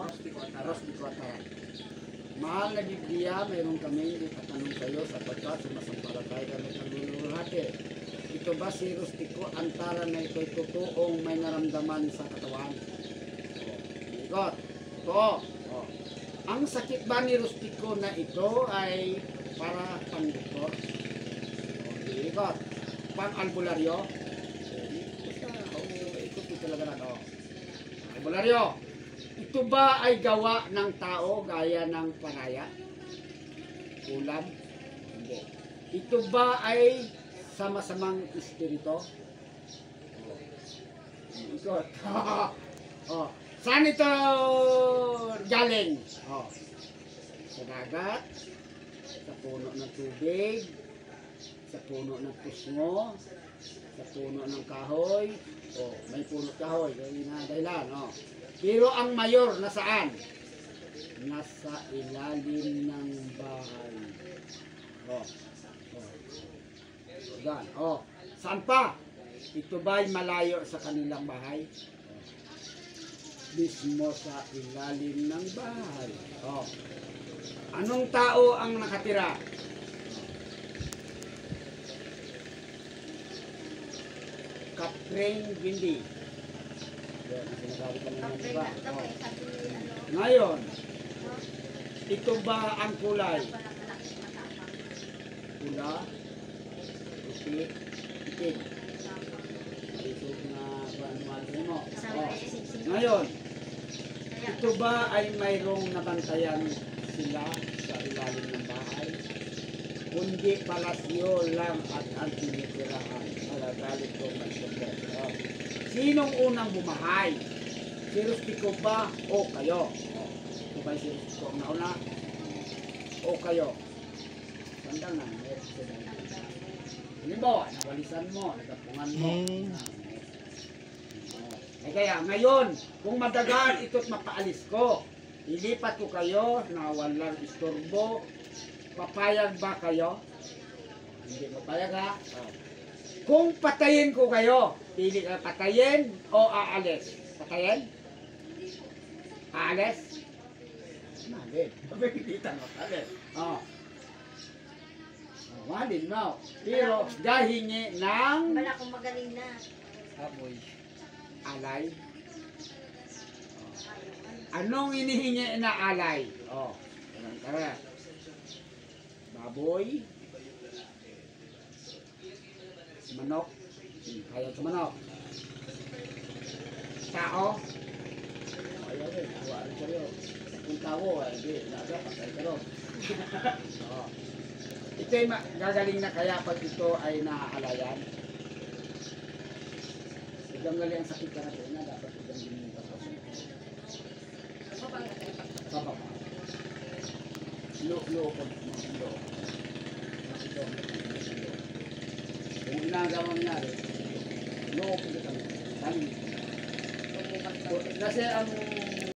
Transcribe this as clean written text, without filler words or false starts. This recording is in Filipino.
mo? Aros di ko ataran. Mahal na Biblia, mayroon kami itatanong sa iyo sapagkat sumasampalatay kami sa luluhati. Ito ba si Rustico, antara na ito'y totoong may naramdaman sa katawan? Ikot. Ito. Ang sakit ba ni Rustico na ito ay para pang-doktor? Ikot. Pang-albularyo? Ikot ito talaga na ito. Albularyo. Ito ba ay gawa ng tao gaya ng panaya? Ulam? Hindi. Ito ba ay sama-samang espiritu? Ikot. Saan ito galing? Sa dagat, sa puno ng tubig, sa puno ng pusmo, sa puno ng kahoy. May puno kahoy, kaya na dahilan. Pero ang mayor nasaan? Nasa ilalim ng bahay. Yan. Saan pa? Ito ba'y malayo sa kanilang bahay? Mismo sa ilalim ng bahay. Anong tao ang nakatira? Kapring Bindi. Yan, sinasabi ko naman, diba? Ngayon, ito ba ang kulay? Pula, puti, itim. Alisog na buwan mo. Ngayon, ito ba ay mayroong nabantayan sila sa ilalim ng bahay? Kundi palasyo lang at ang tinitirahan. Malagalit ko magsubo. Sinong unang bumahay? Si Rustico ba o kayo? Ito ba si Rustico ang nauna? O kayo? Tandang na, meron sila. Halimbawa, nawalisan mo, nagapungan mo. Kaya ngayon, kung madagal ito't mapaalis ko, ilipat ko kayo na walang istorbo, papayag ba kayo? Hindi papayag ha? Kung patayin ko kayo, pili ka patayin o aalis? Patayin? Aalis? Malin. Pagpipilitan mo, aalis. Malin mo. Pero gahingi ng... Wala kong magaling na. Aboy. Alay. Anong inihingi na alay? Tara. Baboy. Manok. Kaya sa manok. Tao. Ayaw rin. Awa rin sa'yo. Kung tao, hindi. Naga, patay ka rin. Ito'y gagaling na kaya pag ito ay naaalayan. Igang galing ang sakit ka na ito na dapat igang galing ang kapasok. Sababa. Loo ko. Kung inagawa mo nangyari, loo ko kita mo. Kasi ang